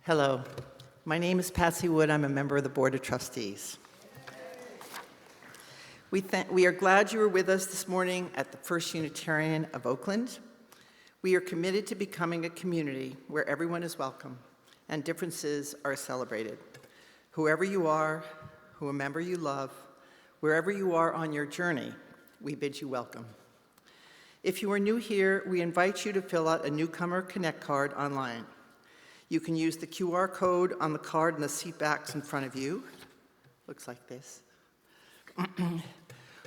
Hello, my name is Patsy Wood. I'm a member of the Board of Trustees. We are glad you are with us this morning at the First Unitarian of Oakland. We are committed to becoming a community where everyone is welcome and differences are celebrated. Whoever you are, whomever you love, wherever you are on your journey, we bid you welcome. If you are new here, we invite you to fill out a Newcomer Connect card online. You can use the QR code on the card in the seat backs in front of you. Looks like this.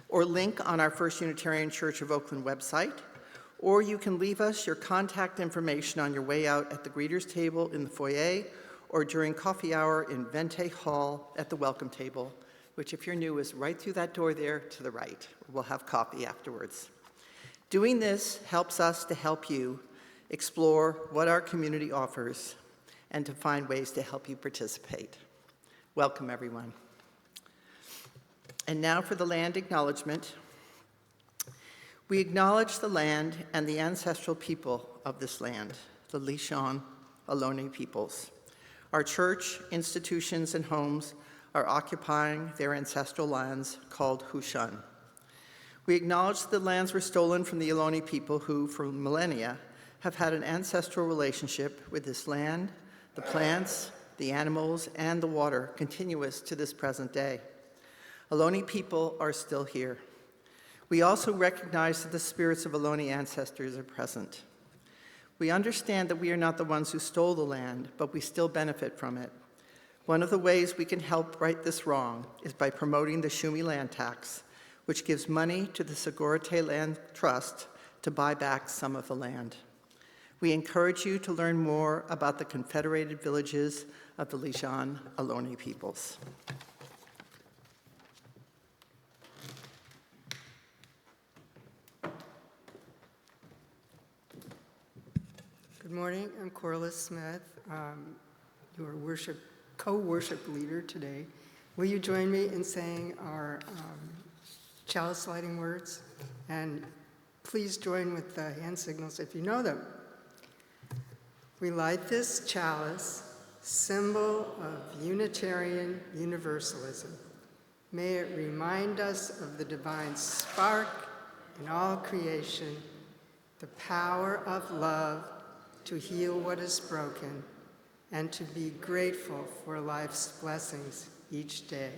Or link on our First Unitarian Church of Oakland website. Or you can leave us your contact information on your way out at the greeters table in the foyer or during coffee hour in Vente Hall at the welcome table, which if you're new is right through that door there to the right. We'll have coffee afterwards. Doing this helps us to help you explore what our community offers and to find ways to help you participate. Welcome, everyone. And now for the land acknowledgement. We acknowledge the land and the ancestral people of this land, the Lisjan Ohlone peoples. Our church, institutions, and homes are occupying their ancestral lands called Hushan. We acknowledge the lands were stolen from the Ohlone people who, for millennia, have had an ancestral relationship with this land, the plants, the animals, and the water continuous to this present day. Ohlone people are still here. We also recognize that the spirits of Ohlone ancestors are present. We understand that we are not the ones who stole the land, but we still benefit from it. One of the ways we can help right this wrong is by promoting the Shumi land tax, which gives money to the Segurite Land Trust to buy back some of the land. We encourage you to learn more about the confederated villages of the Lisjan Ohlone peoples. Good morning, I'm Corless Smith, your co-worship leader today. Will you join me in saying our chalice lighting words? And please join with the hand signals if you know them. We light this chalice, symbol of Unitarian Universalism. May it remind us of the divine spark in all creation, the power of love to heal what is broken, and to be grateful for life's blessings each day.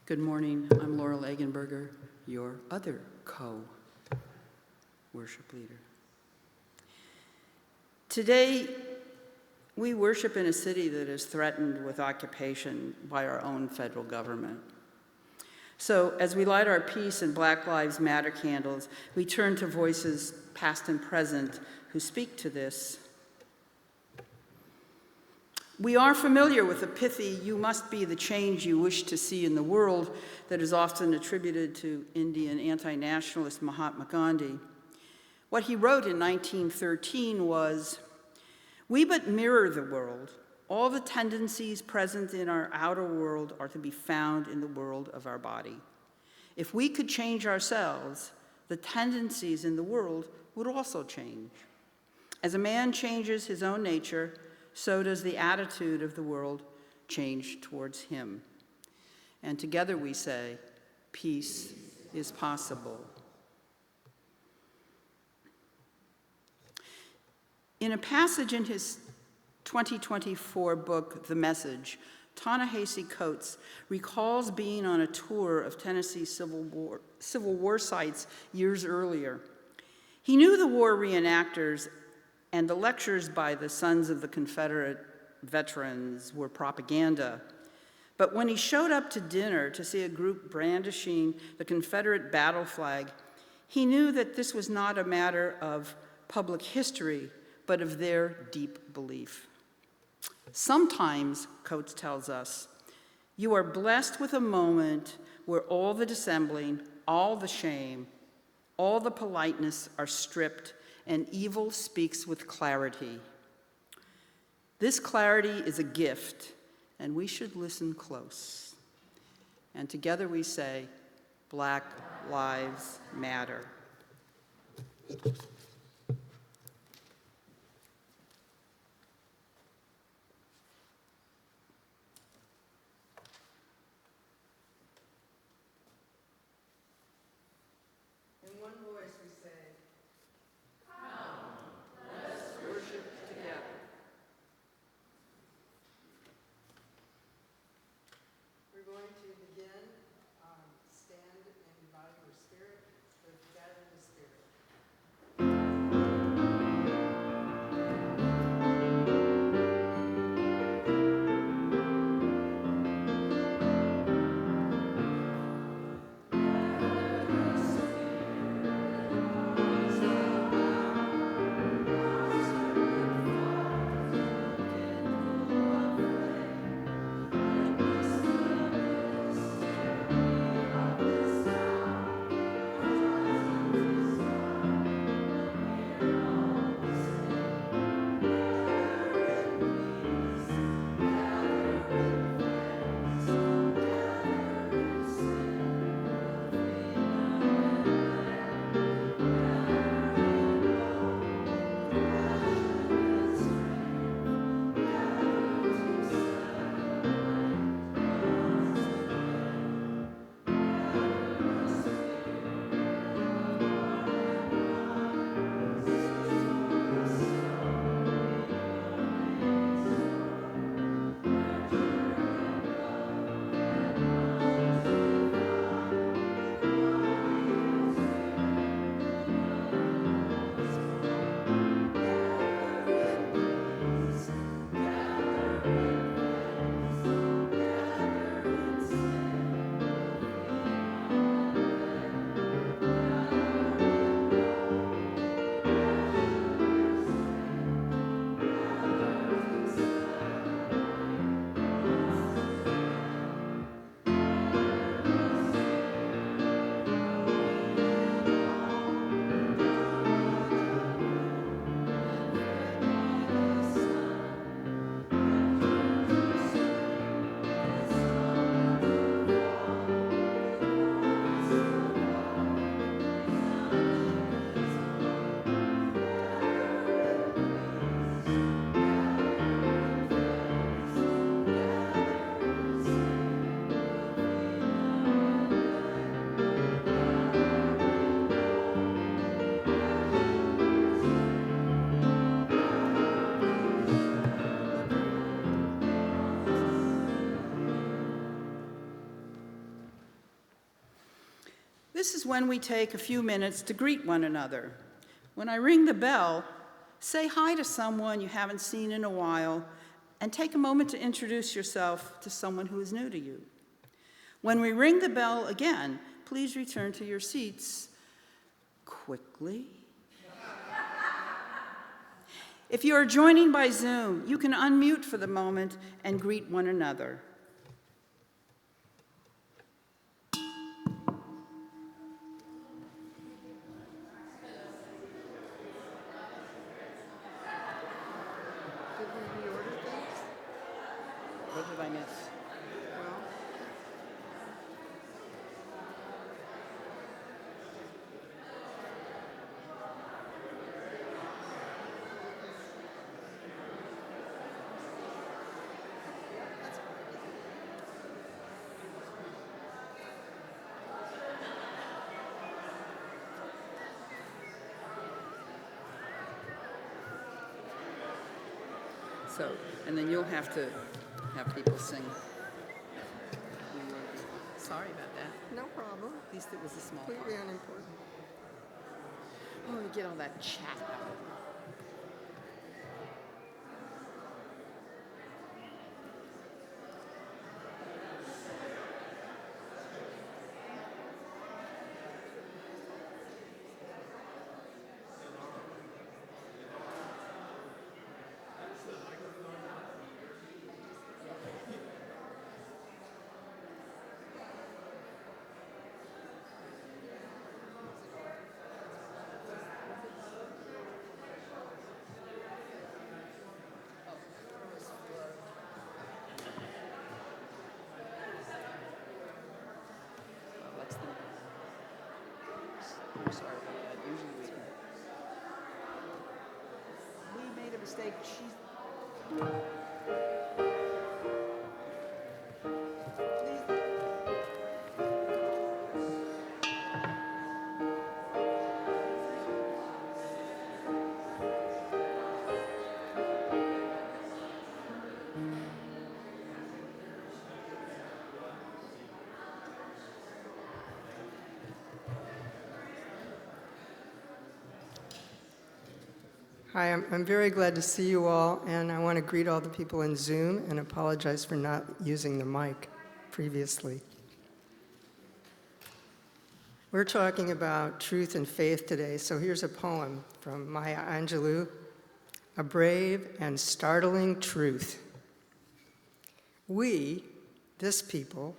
Good morning, I'm Laurel Egenberger, your other co-worship leader. Today, we worship in a city that is threatened with occupation by our own federal government. So as we light our peace and Black Lives Matter candles, we turn to voices past and present who speak to this. We are familiar with the pithy, "You must be the change you wish to see in the world," that is often attributed to Indian anti-nationalist Mahatma Gandhi. What he wrote in 1913 was, "We but mirror the world. All the tendencies present in our outer world are to be found in the world of our body. If we could change ourselves, the tendencies in the world would also change. As a man changes his own nature, so does the attitude of the world change towards him." And together we say, peace is possible. In a passage in his 2024 book, The Message, Ta-Nehisi Coates recalls being on a tour of Tennessee Civil War sites years earlier. He knew the war reenactors and the lectures by the Sons of the Confederate Veterans were propaganda. But when he showed up to dinner to see a group brandishing the Confederate battle flag, he knew that this was not a matter of public history, but of their deep belief. Sometimes, Coates tells us, you are blessed with a moment where all the dissembling, all the shame, all the politeness are stripped, and evil speaks with clarity. This clarity is a gift, and we should listen close. And together we say, Black Lives Matter. In one voice we say, Worship together. we're going to begin, stand in body or spirit, but gather in the spirit. This is when we take a few minutes to greet one another. When I ring the bell, say hi to someone you haven't seen in a while, and take a moment to introduce yourself to someone who is new to you. When we ring the bell again, please return to your seats quickly. If you are joining by Zoom, you can unmute for the moment and greet one another. What did I miss? So, and then you'll have to have people sing. Sorry about that. No problem. At least it was a small part. Completely unimportant. Oh, to get all that chat out. mistake. Hi, I'm very glad to see you all, and I want to greet all the people in Zoom and apologize for not using the mic previously. We're talking about truth and faith today, so here's a poem from Maya Angelou, A Brave and Startling Truth. We, this people,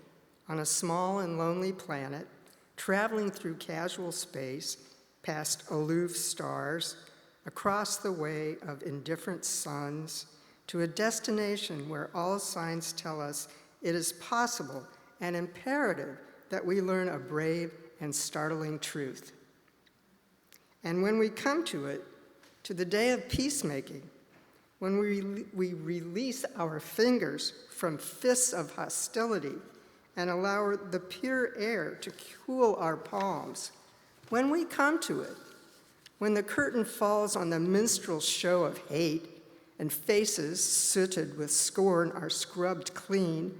on a small and lonely planet, traveling through casual space, past aloof stars, across the way of indifferent suns, to a destination where all signs tell us it is possible and imperative that we learn a brave and startling truth. And when we come to it, to the day of peacemaking, when we release our fingers from fists of hostility and allow the pure air to cool our palms, when we come to it, when the curtain falls on the minstrel show of hate and faces sooted with scorn are scrubbed clean,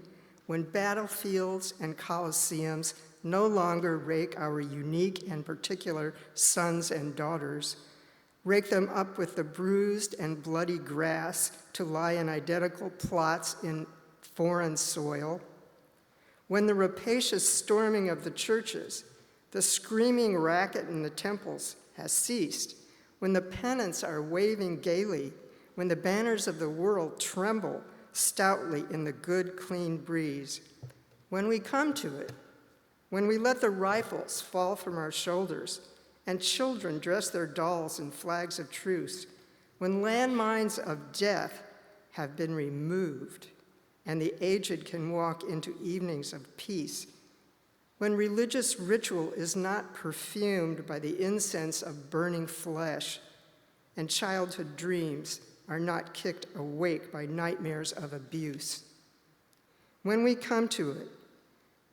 when battlefields and coliseums no longer rake our unique and particular sons and daughters, rake them up with the bruised and bloody grass to lie in identical plots in foreign soil, when the rapacious storming of the churches, the screaming racket in the temples has ceased, when the pennants are waving gaily, when the banners of the world tremble stoutly in the good, clean breeze, when we come to it, when we let the rifles fall from our shoulders and children dress their dolls in flags of truce, when landmines of death have been removed and the aged can walk into evenings of peace, when religious ritual is not perfumed by the incense of burning flesh, and childhood dreams are not kicked awake by nightmares of abuse. When we come to it,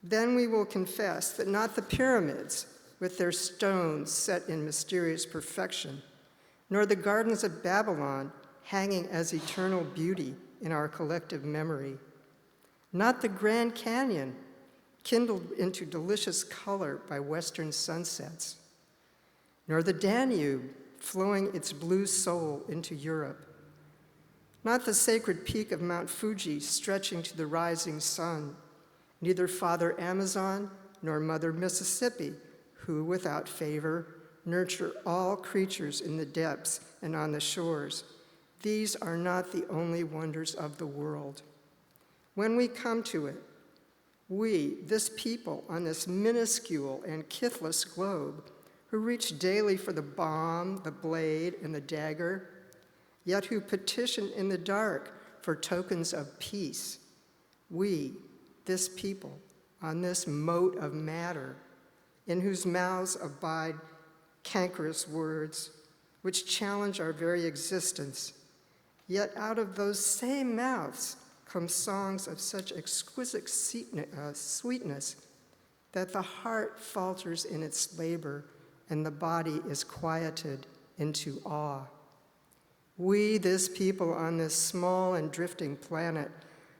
then we will confess that not the pyramids with their stones set in mysterious perfection, nor the gardens of Babylon hanging as eternal beauty in our collective memory, not the Grand Canyon kindled into delicious color by western sunsets, nor the Danube flowing its blue soul into Europe, not the sacred peak of Mount Fuji stretching to the rising sun, neither Father Amazon nor Mother Mississippi, who, without favor, nurture all creatures in the depths and on the shores. These are not the only wonders of the world. When we come to it, we, this people on this minuscule and kithless globe, who reach daily for the bomb, the blade, and the dagger, yet who petition in the dark for tokens of peace, we, this people on this mote of matter, in whose mouths abide cankerous words, which challenge our very existence, yet out of those same mouths come songs of such exquisite sweetness that the heart falters in its labor and the body is quieted into awe. We, this people on this small and drifting planet,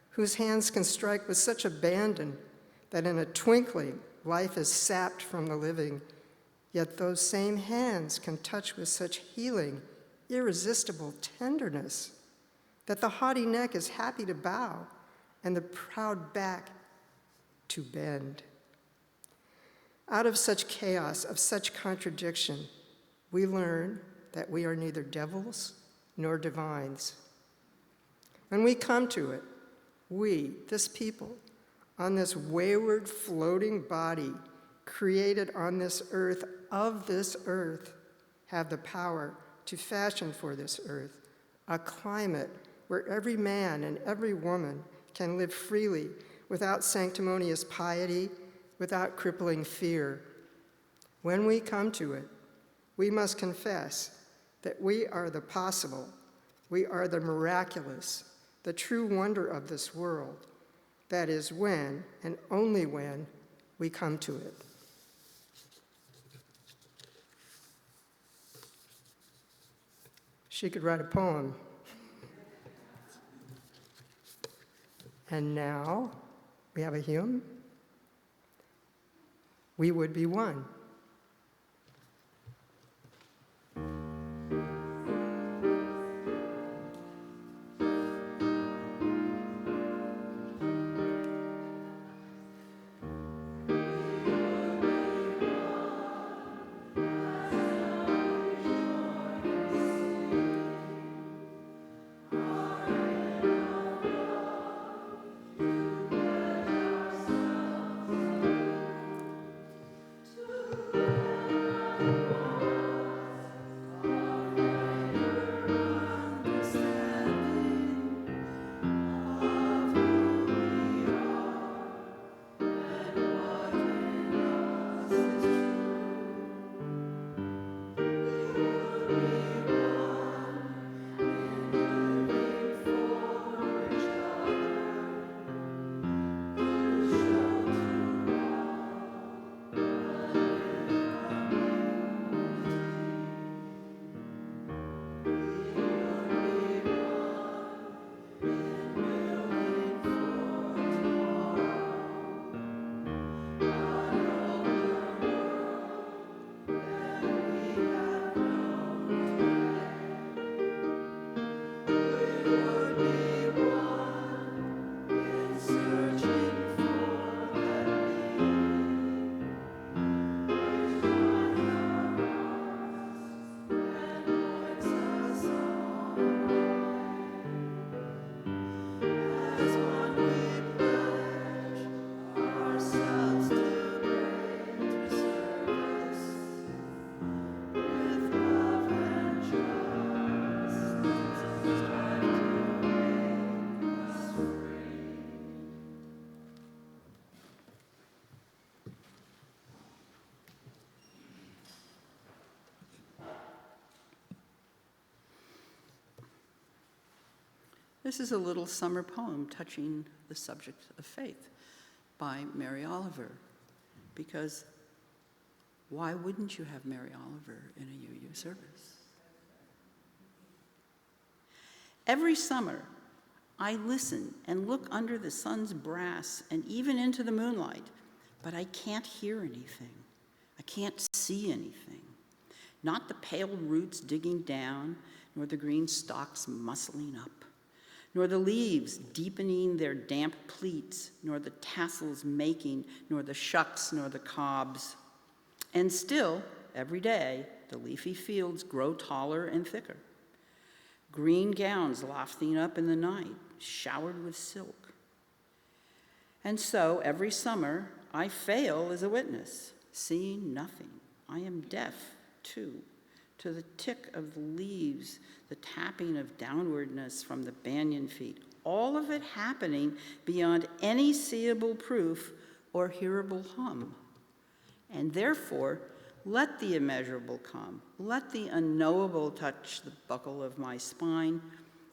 whose hands can strike with such abandon that in a twinkling life is sapped from the living, yet those same hands can touch with such healing, irresistible tenderness that the haughty neck is happy to bow and the proud back to bend. Out of such chaos, of such contradiction, we learn that we are neither devils nor divines. When we come to it, we, this people, on this wayward floating body created on this earth, of this earth, have the power to fashion for this earth a climate where every man and every woman can live freely without sanctimonious piety, without crippling fear. When we come to it, we must confess that we are the possible, We are the miraculous, the true wonder of this world. That is when, and only when, we come to it. She could write a poem. And now we have a hymn. We would be one. This is a little summer poem touching the subject of faith by Mary Oliver, because why wouldn't you have Mary Oliver in a UU service? Every summer, I listen and look under the sun's brass and even into the moonlight, but I can't hear anything. I can't see anything. Not the pale roots digging down, nor the green stalks muscling up, nor the leaves deepening their damp pleats, nor the tassels making, nor the shucks, nor the cobs. And still, every day, the leafy fields grow taller and thicker. Green gowns lofting up in the night, showered with silk. And so, every summer, I fail as a witness, seeing nothing. I am deaf, too, to the tick of the leaves, the tapping of downwardness from the banyan feet, all of it happening beyond any seeable proof or hearable hum. And therefore, let the immeasurable come. Let the unknowable touch the buckle of my spine.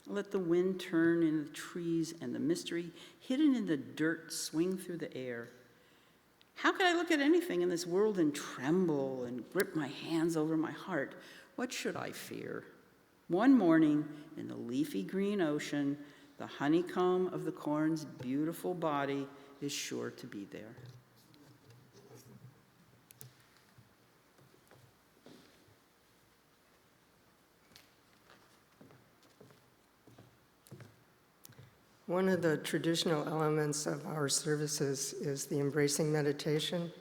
Let the wind turn in the trees and the mystery hidden in the dirt swing through the air. How could I look at anything in this world and tremble and grip my hands over my heart? What should I fear? One morning in the leafy green ocean, the honeycomb of the corn's beautiful body is sure to be there. One of the traditional elements of our services is the embracing meditation.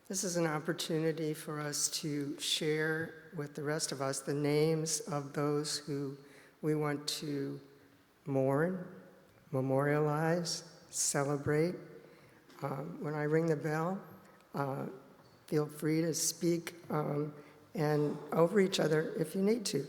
This is an opportunity for us to share with the rest of us the names of those who we want to mourn, memorialize, celebrate. When I ring the bell, feel free to speak and over each other if you need to.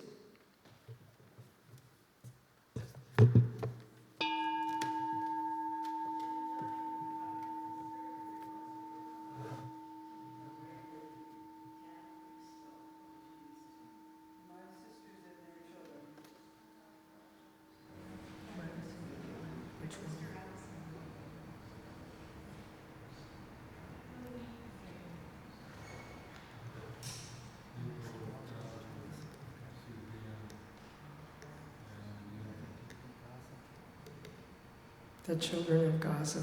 the children of Gaza.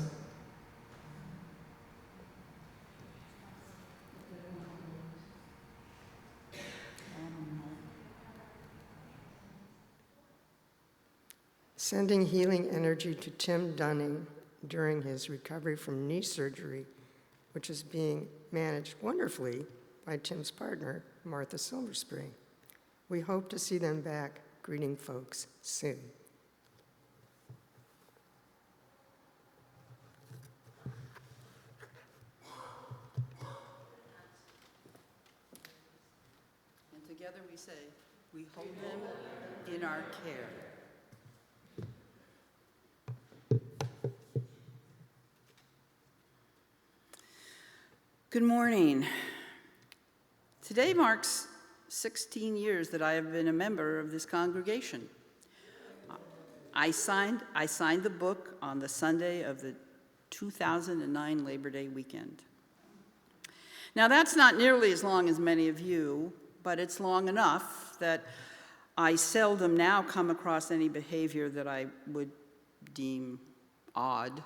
Sending healing energy to Tim Dunning during his recovery from knee surgery, which is being managed wonderfully by Tim's partner, Martha Silverspring. We hope to see them back greeting folks soon. And together we say, we hold them in our care. Good morning. Today marks 16 years that I have been a member of this congregation. I signed the book on the Sunday of the 2009 Labor Day weekend. Now that's not nearly as long as many of you, but it's long enough that I seldom now come across any behavior that I would deem odd.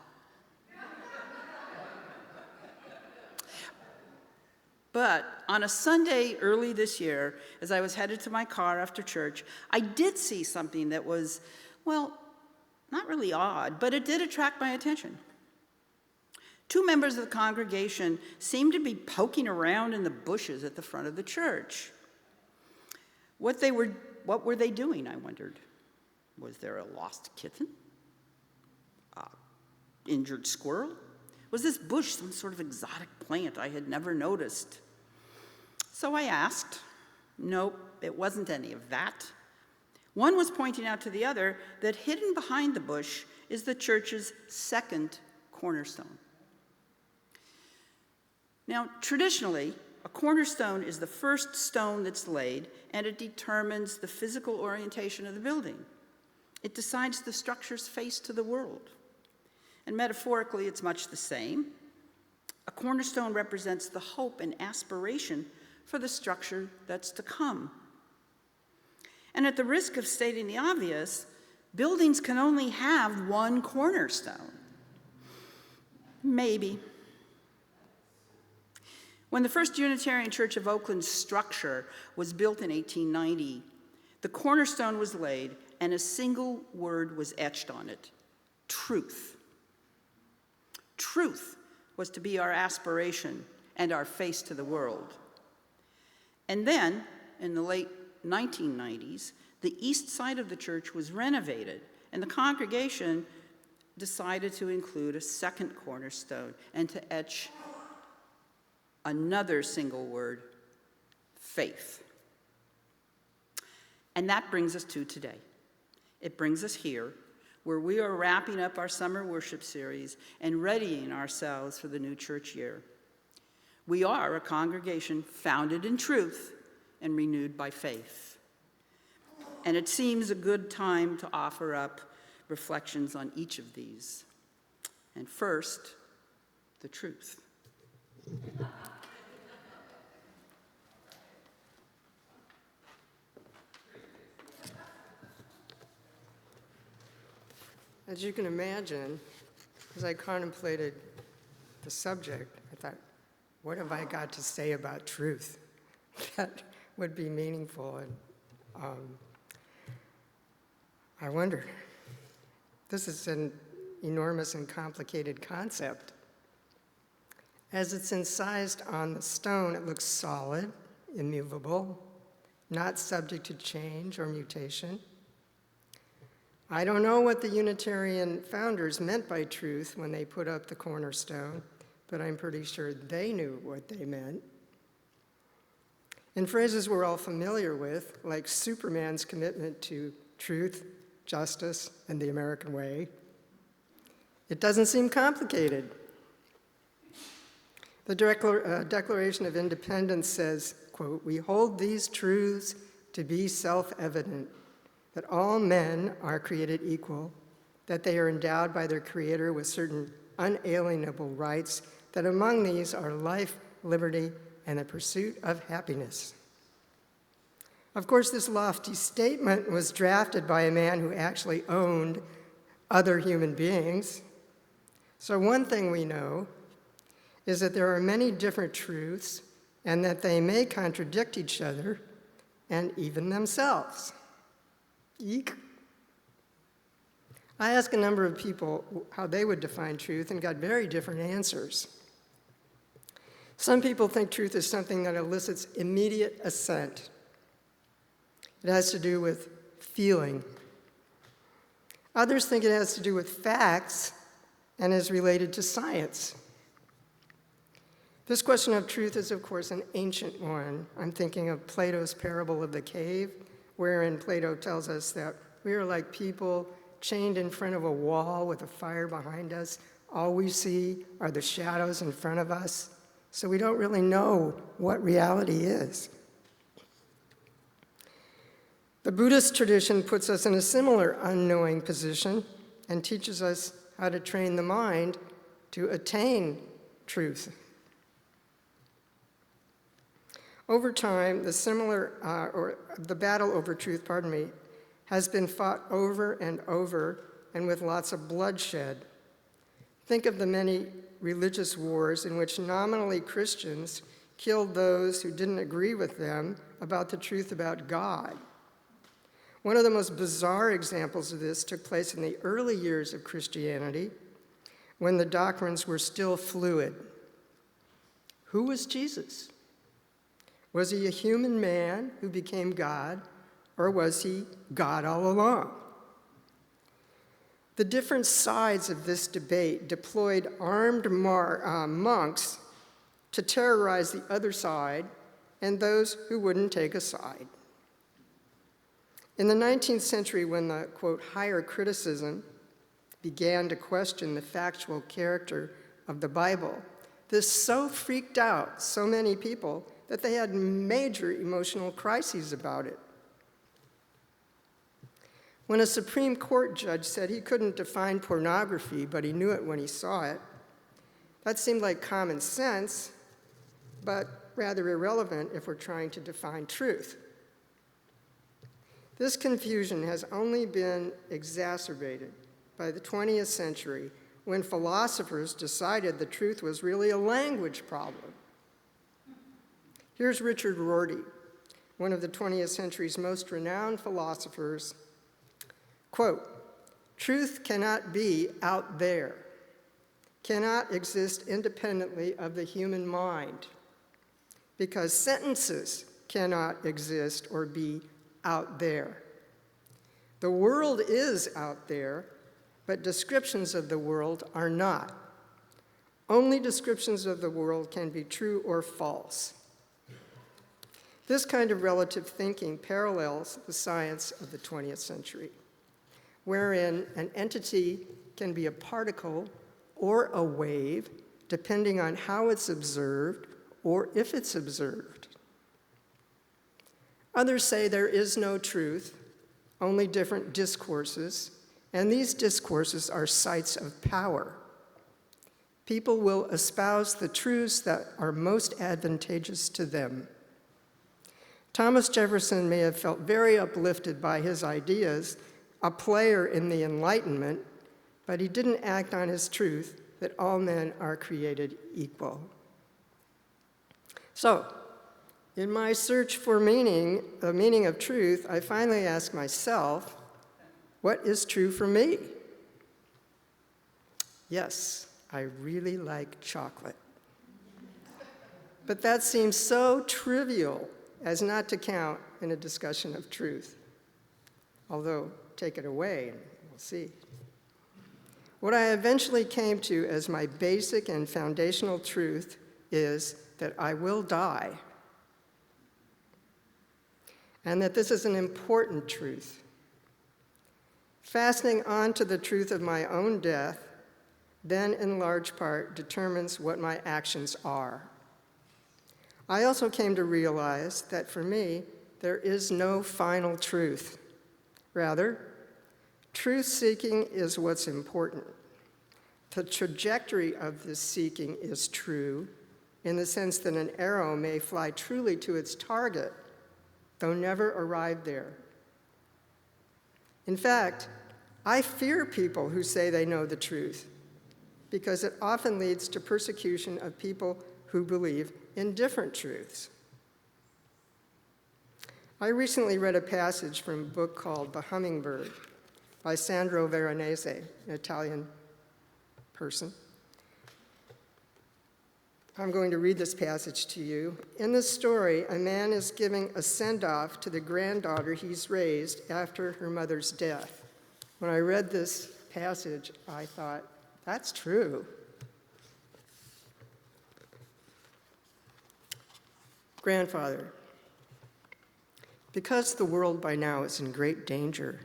But on a Sunday early this year, as I was headed to my car after church, I did see something that was, well, not really odd, but it did attract my attention. Two members of the congregation seemed to be poking around in the bushes at the front of the church. What were they doing, I wondered. Was there a lost kitten? An injured squirrel? Was this bush some sort of exotic plant I had never noticed? So I asked. Nope, it wasn't any of that. One was pointing out to the other that hidden behind the bush is the church's second cornerstone. Now, traditionally, a cornerstone is the first stone that's laid, and it determines the physical orientation of the building. It decides the structure's face to the world. And metaphorically, it's much the same. A cornerstone represents the hope and aspiration for the structure that's to come. And at the risk of stating the obvious, buildings can only have one cornerstone. Maybe. When the First Unitarian Church of Oakland's structure was built in 1890, the cornerstone was laid and a single word was etched on it: truth. Truth was to be our aspiration and our face to the world. And then, in the late 1990s, the east side of the church was renovated, and the congregation decided to include a second cornerstone and to etch another single word: faith. And that brings us to today. It brings us here, where we are wrapping up our summer worship series and readying ourselves for the new church year. We are a congregation founded in truth and renewed by faith. And it seems a good time to offer up reflections on each of these. And first, the truth. As you can imagine, as I contemplated the subject, I thought, what have I got to say about truth that would be meaningful? And I wondered. This is an enormous and complicated concept. As it's incised on the stone, it looks solid, immovable, not subject to change or mutation. I don't know what the Unitarian founders meant by truth when they put up the cornerstone, but I'm pretty sure they knew what they meant. In phrases we're all familiar with, like Superman's commitment to truth, justice, and the American way, it doesn't seem complicated. The Declaration of Independence says, quote, "We hold these truths to be self-evident, that all men are created equal, that they are endowed by their Creator with certain unalienable rights, that among these are life, liberty, and the pursuit of happiness." Of course, this lofty statement was drafted by a man who actually owned other human beings, So one thing we know is that there are many different truths and that they may contradict each other and even themselves. Eek. I asked a number of people how they would define truth and got very different answers. Some people think truth is something that elicits immediate assent. It has to do with feeling. Others think it has to do with facts and is related to science. This question of truth is, of course, an ancient one. I'm thinking of Plato's parable of the cave, wherein Plato tells us that we are like people chained in front of a wall with a fire behind us. All we see are the shadows in front of us, so we don't really know what reality is. The Buddhist tradition puts us in a similar unknowing position and teaches us how to train the mind to attain truth. Over time, the battle over truth, has been fought over and with lots of bloodshed. Think of the many religious wars in which nominally Christians killed those who didn't agree with them about the truth about God. One of the most bizarre examples of this took place in the early years of Christianity, when the doctrines were still fluid. Who was Jesus? Was he a human man who became God, or was he God all along? The different sides of this debate deployed armed monks to terrorize the other side and those who wouldn't take a side. In the 19th century, when the, quote, higher criticism began to question the factual character of the Bible, this so freaked out so many people that they had major emotional crises about it. When a Supreme Court judge said he couldn't define pornography, but he knew it when he saw it, that seemed like common sense, but rather irrelevant if we're trying to define truth. This confusion has only been exacerbated by the 20th century, when philosophers decided the truth was really a language problem. Here's Richard Rorty, one of the 20th century's most renowned philosophers. Quote, "Truth cannot be out there, cannot exist independently of the human mind, because sentences cannot exist or be out there. The world is out there, but descriptions of the world are not. Only descriptions of the world can be true or false." This kind of relative thinking parallels the science of the 20th century, wherein an entity can be a particle or a wave, depending on how it's observed or if it's observed. Others say there is no truth, only different discourses, and these discourses are sites of power. People will espouse the truths that are most advantageous to them. Thomas Jefferson may have felt very uplifted by his ideas, a player in the Enlightenment, but he didn't act on his truth that all men are created equal. So, in my search for the meaning of truth, I finally asked myself, what is true for me? Yes, I really like chocolate. But that seems so trivial as not to count in a discussion of truth. Although, take it away and we'll see. What I eventually came to as my basic and foundational truth is that I will die, and that this is an important truth. Fastening on to the truth of my own death then in large part determines what my actions are. I also came to realize that for me, there is no final truth. Rather, truth-seeking is what's important. The trajectory of this seeking is true in the sense that an arrow may fly truly to its target, though never arrive there. In fact, I fear people who say they know the truth, because it often leads to persecution of people who believe in different truths. I recently read a passage from a book called The Hummingbird by Sandro Veronese, an Italian person. I'm going to read this passage to you. In this story, a man is giving a send-off to the granddaughter he's raised after her mother's death. When I read this passage, I thought, that's true. Grandfather, because the world by now is in great danger,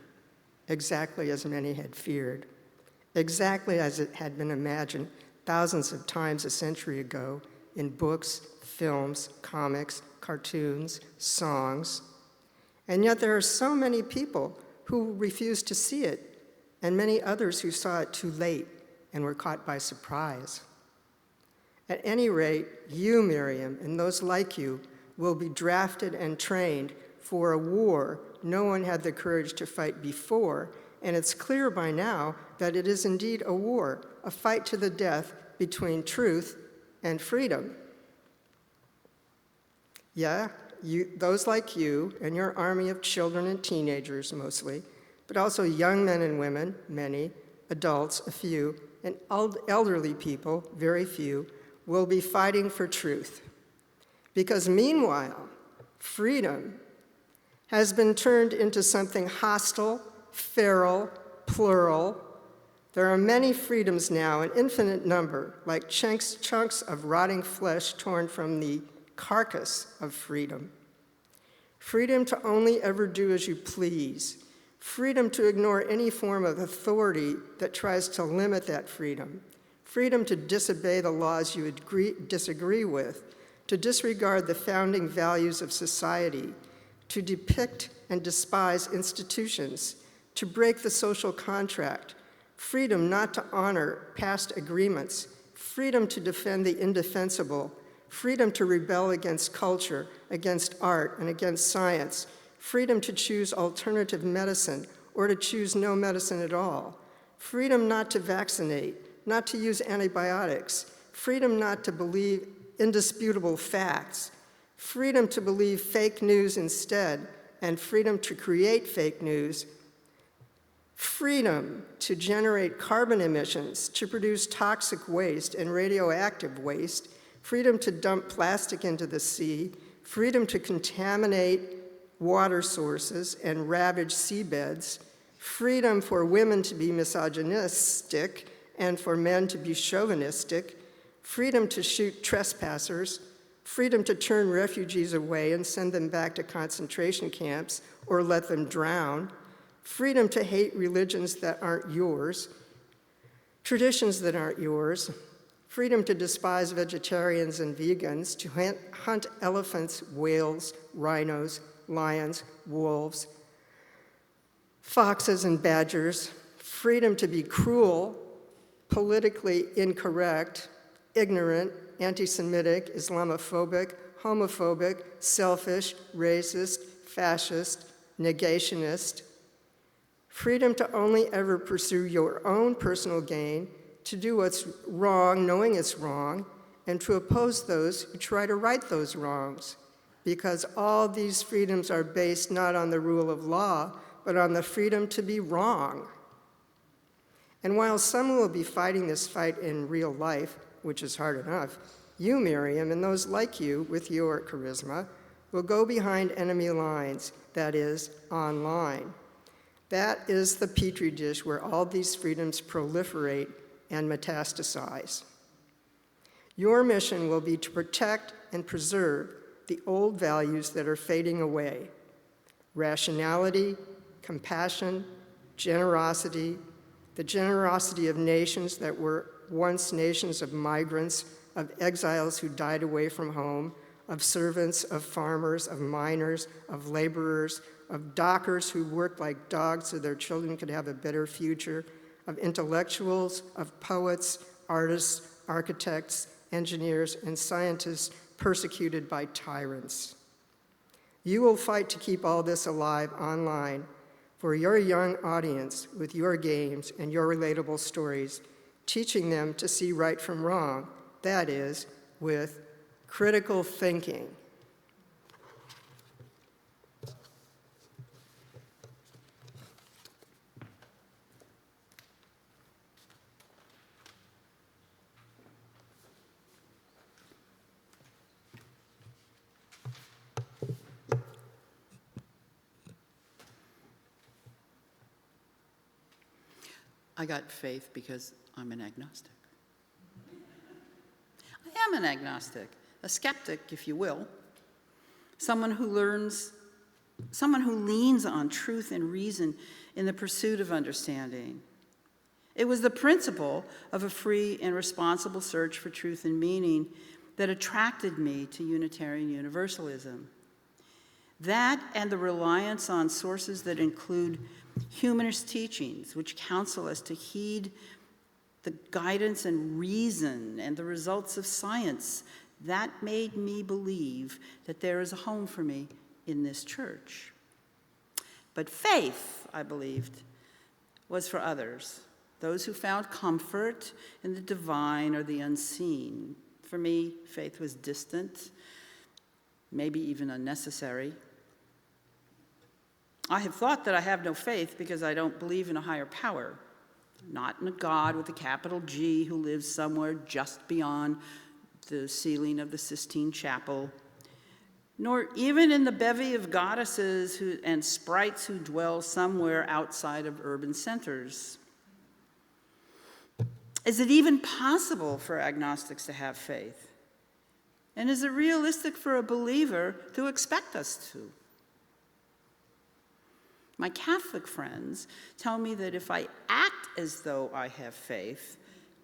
exactly as many had feared, exactly as it had been imagined thousands of times a century ago in books, films, comics, cartoons, songs. And yet there are so many people who refuse to see it, and many others who saw it too late and were caught by surprise. At any rate, you, Miriam, and those like you will be drafted and trained for a war no one had the courage to fight before, and it's clear by now that it is indeed a war, a fight to the death between truth and freedom. Yeah, those like you and your army of children and teenagers mostly, but also young men and women, many, adults, a few, and elderly people, very few, will be fighting for truth. Because meanwhile, freedom has been turned into something hostile, feral, plural. There are many freedoms now, an infinite number, like chunks of rotting flesh torn from the carcass of freedom. Freedom to only ever do as you please. Freedom to ignore any form of authority that tries to limit that freedom. Freedom to disobey the laws you disagree with, to disregard the founding values of society, to depict and despise institutions, to break the social contract, freedom not to honor past agreements, freedom to defend the indefensible, freedom to rebel against culture, against art, and against science, freedom to choose alternative medicine or to choose no medicine at all, freedom not to vaccinate, not to use antibiotics, freedom not to believe indisputable facts, freedom to believe fake news instead, and freedom to create fake news, freedom to generate carbon emissions, to produce toxic waste and radioactive waste, freedom to dump plastic into the sea, freedom to contaminate water sources and ravage seabeds, freedom for women to be misogynistic and for men to be chauvinistic, freedom to shoot trespassers, freedom to turn refugees away and send them back to concentration camps or let them drown, freedom to hate religions that aren't yours, traditions that aren't yours, freedom to despise vegetarians and vegans, to hunt elephants, whales, rhinos, lions, wolves, foxes, and badgers, freedom to be cruel, politically incorrect, ignorant, anti-Semitic, Islamophobic, homophobic, selfish, racist, fascist, negationist, freedom to only ever pursue your own personal gain, to do what's wrong, knowing it's wrong, and to oppose those who try to right those wrongs, because all these freedoms are based not on the rule of law, but on the freedom to be wrong. And while some will be fighting this fight in real life, which is hard enough, you, Miriam, and those like you with your charisma, will go behind enemy lines, that is, online. That is the petri dish where all these freedoms proliferate and metastasize. Your mission will be to protect and preserve the old values that are fading away: rationality, compassion, generosity, the generosity of nations that were once nations of migrants, of exiles who died away from home, of servants, of farmers, of miners, of laborers, of dockers who worked like dogs so their children could have a better future, of intellectuals, of poets, artists, architects, engineers, and scientists persecuted by tyrants. You will fight to keep all this alive online for your young audience with your games and your relatable stories, teaching them to see right from wrong, that is, with critical thinking. I got faith because I'm an agnostic. I am an agnostic, a skeptic, if you will, someone who leans on truth and reason in the pursuit of understanding. It was the principle of a free and responsible search for truth and meaning that attracted me to Unitarian Universalism. That and the reliance on sources that include humanist teachings, which counsel us to heed the guidance and reason and the results of science, that made me believe that there is a home for me in this church. But faith, I believed, was for others, those who found comfort in the divine or the unseen. For me, faith was distant, maybe even unnecessary. I have thought that I have no faith because I don't believe in a higher power, not in a God with a capital G who lives somewhere just beyond the ceiling of the Sistine Chapel, nor even in the bevy of goddesses and sprites who dwell somewhere outside of urban centers. Is it even possible for agnostics to have faith? And is it realistic for a believer to expect us to? My Catholic friends tell me that if I act as though I have faith,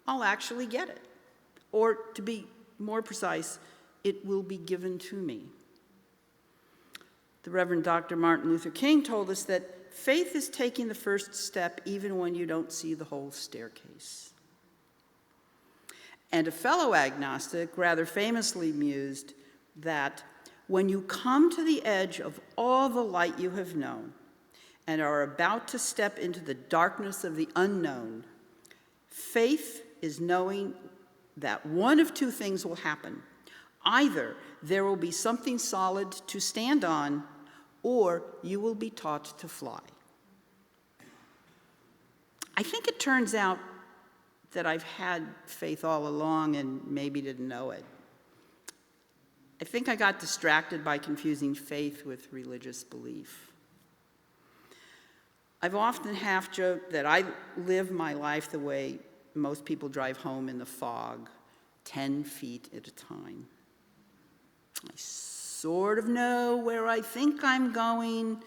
I'll actually get it. Or to be more precise, it will be given to me. The Reverend Dr. Martin Luther King told us that faith is taking the first step even when you don't see the whole staircase. And a fellow agnostic rather famously mused that when you come to the edge of all the light you have known, and are about to step into the darkness of the unknown, faith is knowing that one of two things will happen. Either there will be something solid to stand on, or you will be taught to fly. I think it turns out that I've had faith all along and maybe didn't know it. I think I got distracted by confusing faith with religious belief. I've often half-joked that I live my life the way most people drive home in the fog, 10 feet at a time. I sort of know where I think I'm going.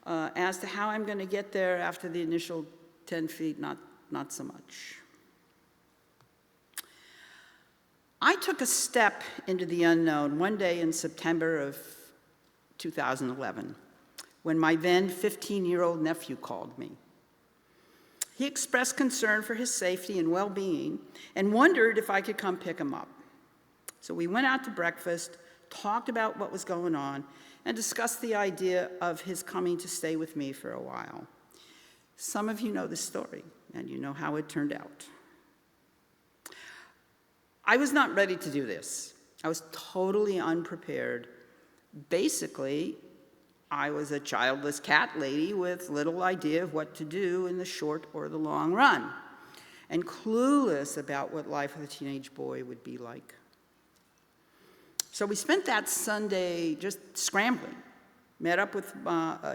As to how I'm going to get there after the initial 10 feet, not so much. I took a step into the unknown one day in September of 2011. When my then 15-year-old nephew called me. He expressed concern for his safety and well-being and wondered if I could come pick him up. So we went out to breakfast, talked about what was going on, and discussed the idea of his coming to stay with me for a while. Some of you know this story, and you know how it turned out. I was not ready to do this. I was totally unprepared. Basically, I was a childless cat lady with little idea of what to do in the short or the long run, and clueless about what life with a teenage boy would be like. So we spent that Sunday just scrambling. Met up with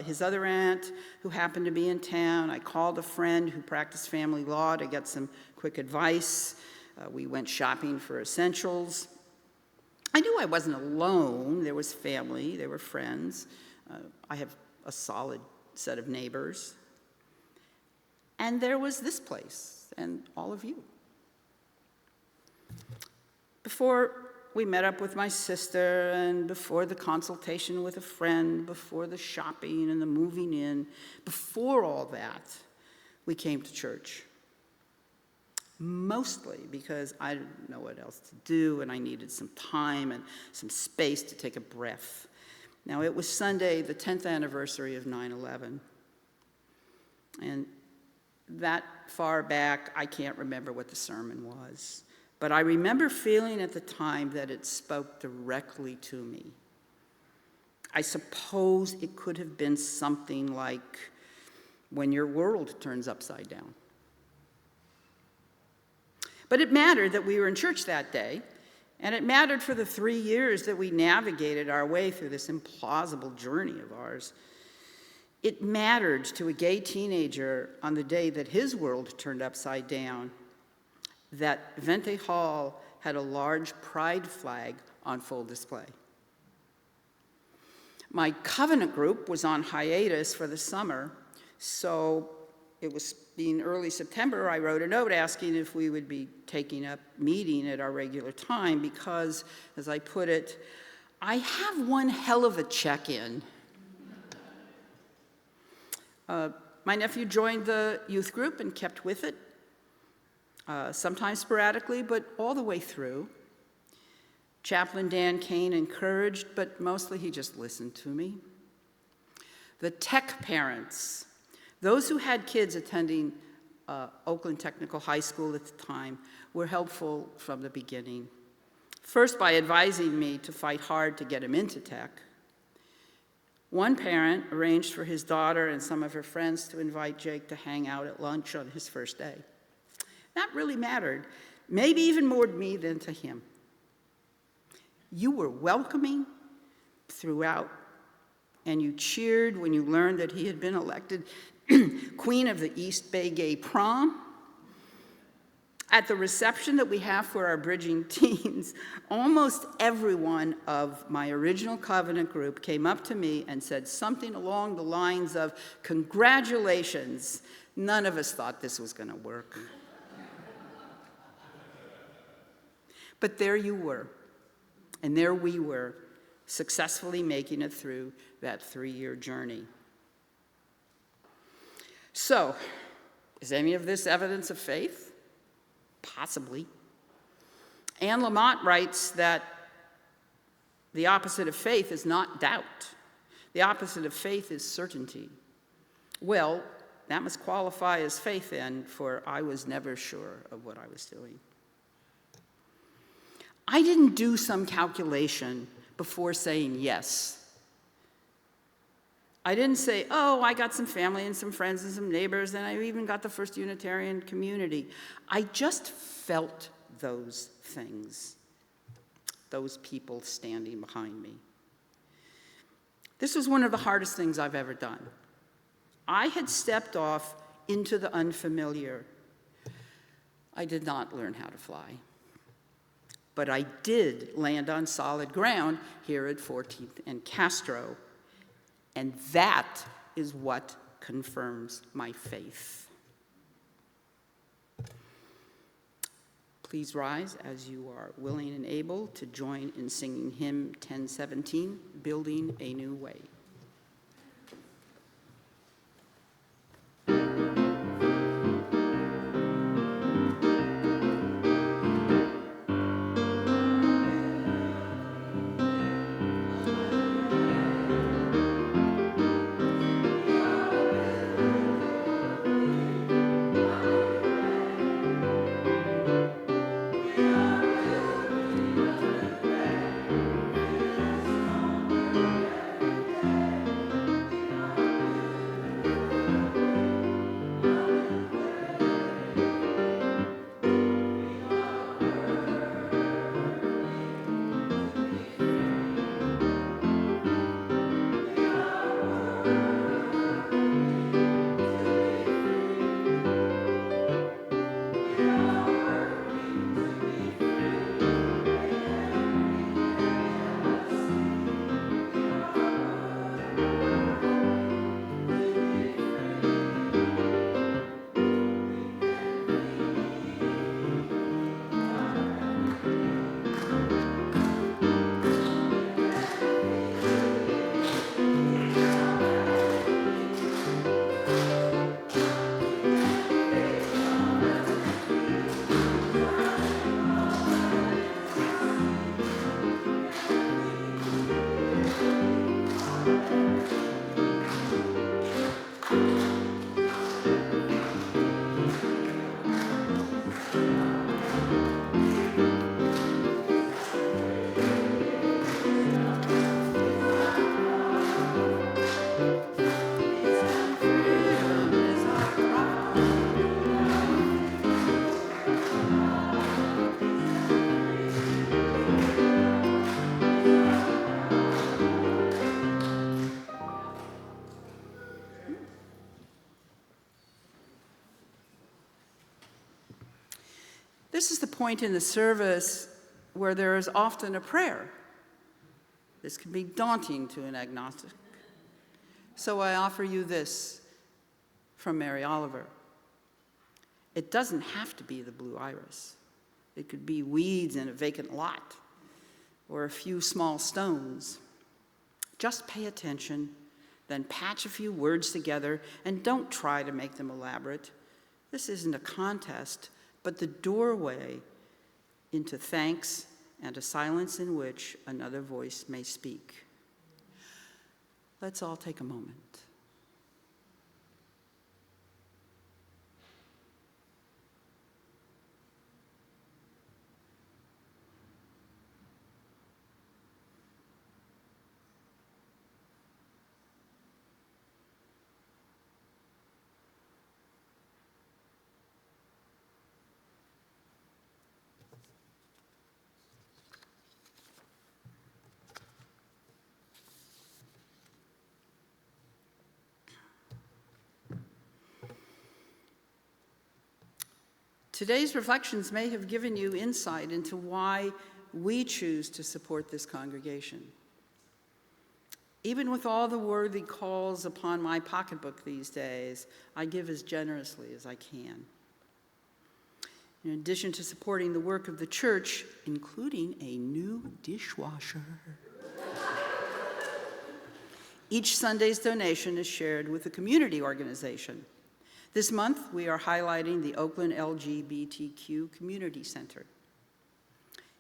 his other aunt who happened to be in town. I called a friend who practiced family law to get some quick advice. We went shopping for essentials. I knew I wasn't alone. There was family, there were friends. I have a solid set of neighbors. And there was this place and all of you. Before we met up with my sister, and before the consultation with a friend, before the shopping and the moving in, before all that, we came to church. Mostly because I didn't know what else to do, and I needed some time and some space to take a breath. Now, it was Sunday, the 10th anniversary of 9/11. And that far back, I can't remember what the sermon was, but I remember feeling at the time that it spoke directly to me. I suppose it could have been something like, when your world turns upside down. But it mattered that we were in church that day, and it mattered for the 3 years that we navigated our way through this implausible journey of ours. It mattered to a gay teenager on the day that his world turned upside down that Vente Hall had a large pride flag on full display. My covenant group was on hiatus for the summer, so it was being early September, I wrote a note asking if we would be taking up meeting at our regular time because, as I put it, I have one hell of a check-in. My nephew joined the youth group and kept with it, sometimes sporadically, but all the way through. Chaplain Dan Kane encouraged, but mostly he just listened to me. The tech parents, those who had kids attending Oakland Technical High School at the time, were helpful from the beginning. First, by advising me to fight hard to get him into tech. One parent arranged for his daughter and some of her friends to invite Jake to hang out at lunch on his first day. That really mattered, maybe even more to me than to him. You were welcoming throughout, and you cheered when you learned that he had been elected Queen of the East Bay Gay Prom. At the reception that we have for our bridging teens, almost everyone of my original covenant group came up to me and said something along the lines of, "Congratulations, none of us thought this was going to work." But there you were, and there we were, successfully making it through that 3-year journey. So, is any of this evidence of faith? Possibly. Anne Lamott writes that the opposite of faith is not doubt. The opposite of faith is certainty. Well, that must qualify as faith then, for I was never sure of what I was doing. I didn't do some calculation before saying yes. I didn't say, oh, I got some family and some friends and some neighbors, and I even got the First Unitarian community. I just felt those things, those people standing behind me. This was one of the hardest things I've ever done. I had stepped off into the unfamiliar. I did not learn how to fly. But I did land on solid ground here at 14th and Castro. And that is what confirms my faith. Please rise as you are willing and able to join in singing hymn 1017, Building a New Way. point in the service where there is often a prayer. This can be daunting to an agnostic. So I offer you this from Mary Oliver. It doesn't have to be the blue iris. It could be weeds in a vacant lot or a few small stones. Just pay attention, then patch a few words together, and don't try to make them elaborate. This isn't a contest, but the doorway into thanks and a silence in which another voice may speak. Let's all take a moment. Today's reflections may have given you insight into why we choose to support this congregation. Even with all the worthy calls upon my pocketbook these days, I give as generously as I can. In addition to supporting the work of the church, including a new dishwasher, each Sunday's donation is shared with a community organization. This month, we are highlighting the Oakland LGBTQ Community Center.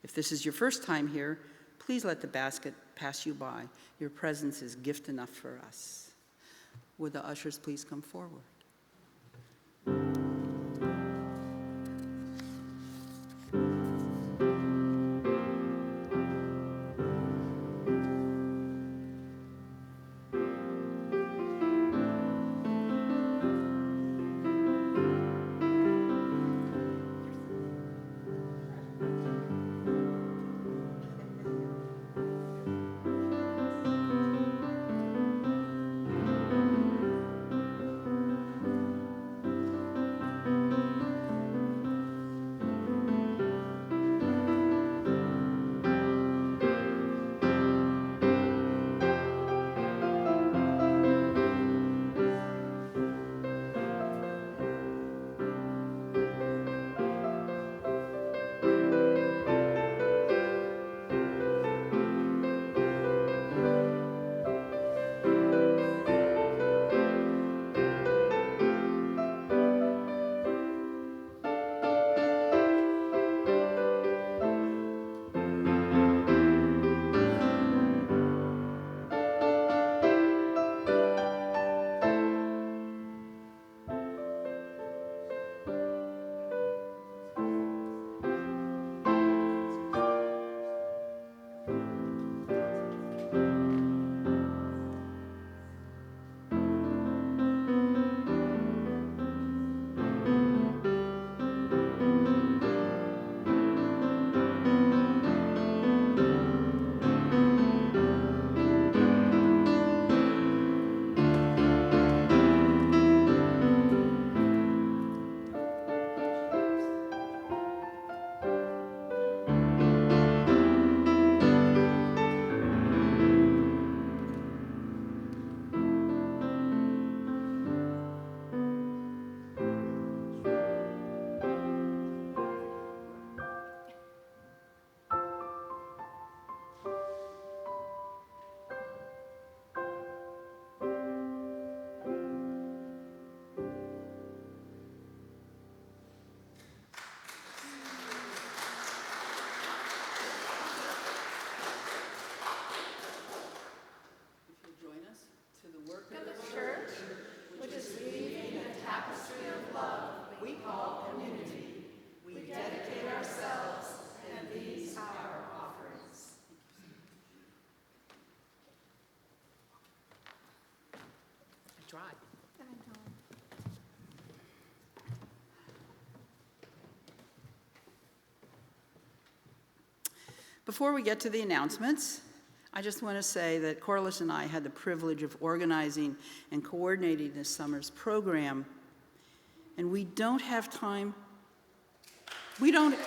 If this is your first time here, please let the basket pass you by. Your presence is gift enough for us. Would the ushers please come forward? Before we get to the announcements, I just want to say that Corless and I had the privilege of organizing and coordinating this summer's program, and we don't have time. We don't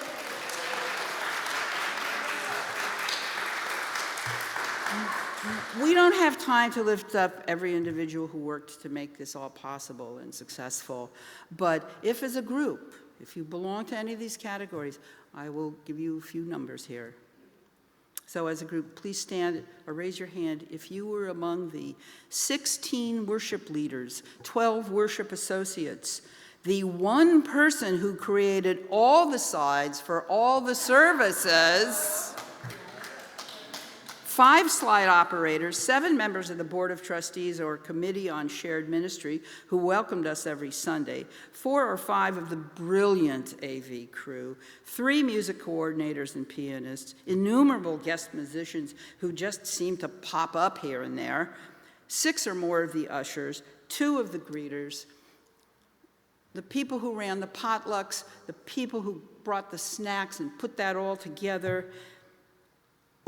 We don't have time to lift up every individual who worked to make this all possible and successful, but if as a group, if you belong to any of these categories, I will give you a few numbers here. So as a group, please stand or raise your hand if you were among the 16 worship leaders, 12 worship associates, the one person who created all the sides for all the services, 5 slide operators, 7 members of the Board of Trustees or Committee on Shared Ministry who welcomed us every Sunday, 4 or 5 of the brilliant AV crew, 3 music coordinators and pianists, innumerable guest musicians who just seem to pop up here and there, 6 or more of the ushers, 2 of the greeters, the people who ran the potlucks, the people who brought the snacks and put that all together,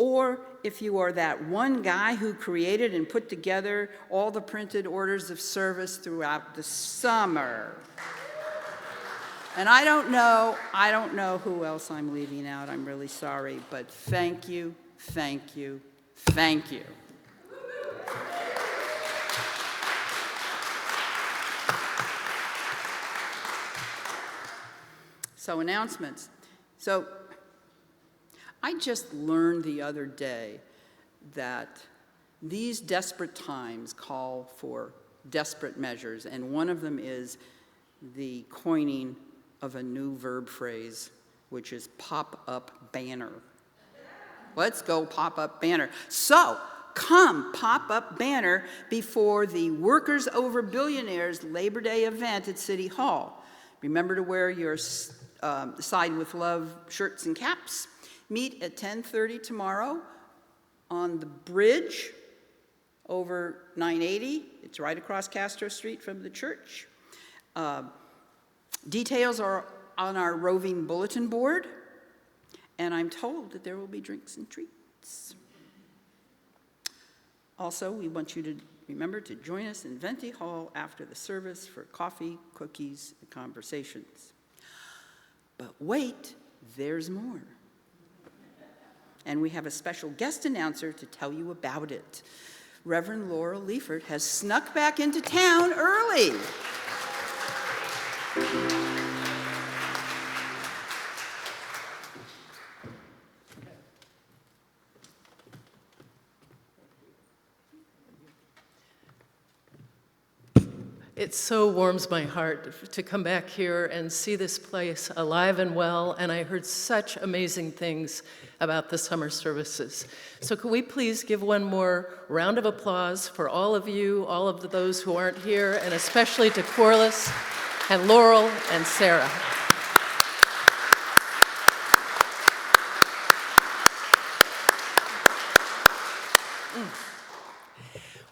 or if you are that one guy who created and put together all the printed orders of service throughout the summer. And I don't know who else I'm leaving out, I'm really sorry, but thank you, thank you, thank you. So announcements. So I just learned the other day that these desperate times call for desperate measures, and one of them is the coining of a new verb phrase, which is pop-up banner. Let's go pop-up banner. So come pop-up banner before the Workers Over Billionaires Labor Day event at City Hall. Remember to wear your Side with Love shirts and caps. Meet at 10:30 tomorrow on the bridge over 980. It's right across Castro Street from the church. Details are on our roving bulletin board, and I'm told that there will be drinks and treats. Also, we want you to remember to join us in Venti Hall after the service for coffee, cookies, and conversations. But wait, there's more. And we have a special guest announcer to tell you about it. Reverend Laurel Leifert has snuck back into town early. It so warms my heart to come back here and see this place alive and well, and I heard such amazing things about the summer services. So could we please give one more round of applause for all of you, all of those who aren't here, and especially to Corless and Laurel and Sarah.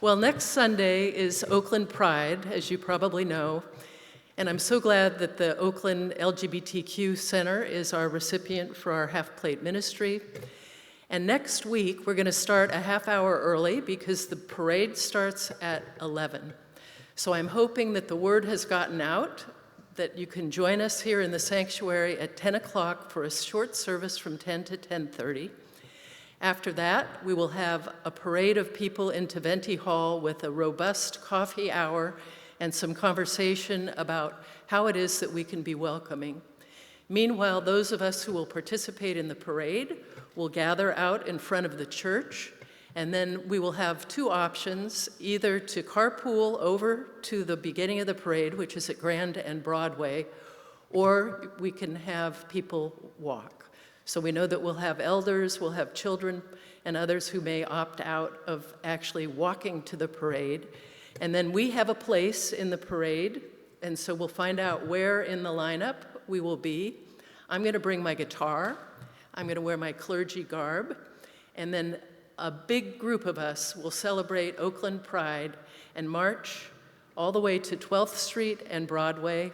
Well, next Sunday is Oakland Pride, as you probably know, and I'm so glad that the Oakland LGBTQ Center is our recipient for our half-plate ministry. And next week, we're going to start a half hour early because the parade starts at 11. So I'm hoping that the word has gotten out, that you can join us here in the sanctuary at 10 o'clock for a short service from 10 to 10:30. After that, we will have a parade of people into Venti Hall with a robust coffee hour and some conversation about how it is that we can be welcoming. Meanwhile, those of us who will participate in the parade will gather out in front of the church, and then we will have 2 options, either to carpool over to the beginning of the parade, which is at Grand and Broadway, or we can have people walk. So we know that we'll have elders, we'll have children, and others who may opt out of actually walking to the parade. And then we have a place in the parade, and so we'll find out where in the lineup we will be. I'm going to bring my guitar, I'm going to wear my clergy garb, and then a big group of us will celebrate Oakland Pride and march all the way to 12th Street and Broadway.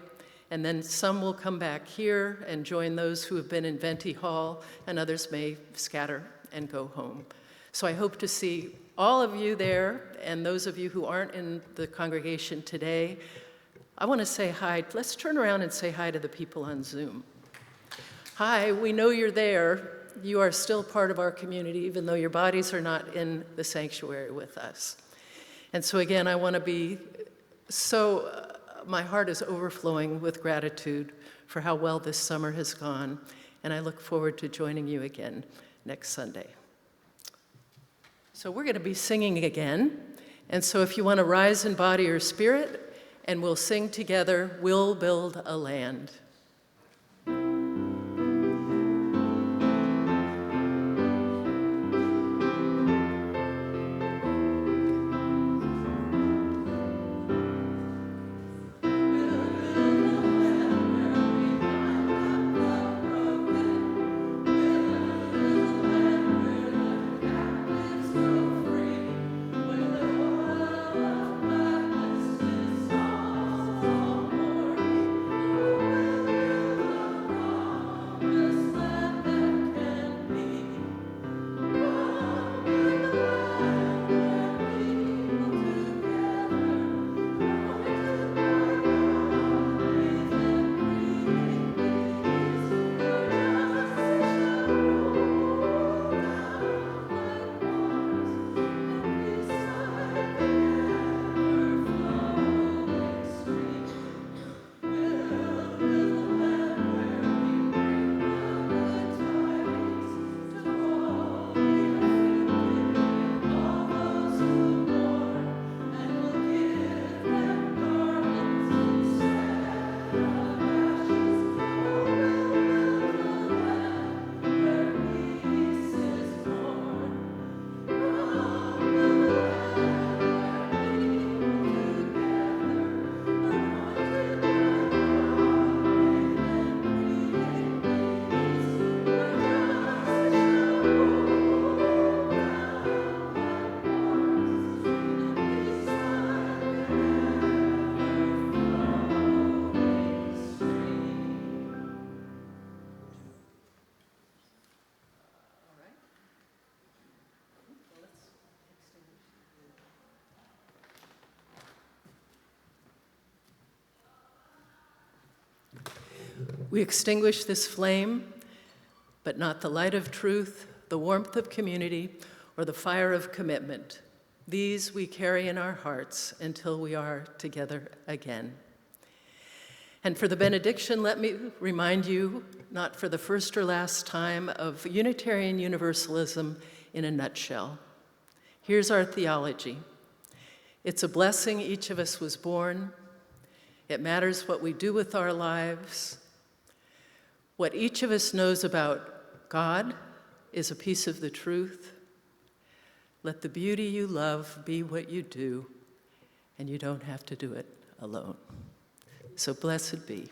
And then some will come back here and join those who have been in Venti Hall, and others may scatter and go home. So I hope to see all of you there, and those of you who aren't in the congregation today. I want to say hi. Let's turn around and say hi to the people on Zoom. Hi, we know you're there. you are still part of our community, even though your bodies are not in the sanctuary with us. And so again, I want to be my heart is overflowing with gratitude for how well this summer has gone, and I look forward to joining you again next Sunday. So we're going to be singing again, and so if you want to rise in body or spirit, and we'll sing together, "We'll Build a Land." We extinguish this flame, but not the light of truth, the warmth of community, or the fire of commitment. These we carry in our hearts until we are together again. And for the benediction, let me remind you, not for the first or last time, of Unitarian Universalism in a nutshell. Here's our theology. It's a blessing each of us was born. It matters what we do with our lives. What each of us knows about God is a piece of the truth. Let the beauty you love be what you do, and you don't have to do it alone. So blessed be.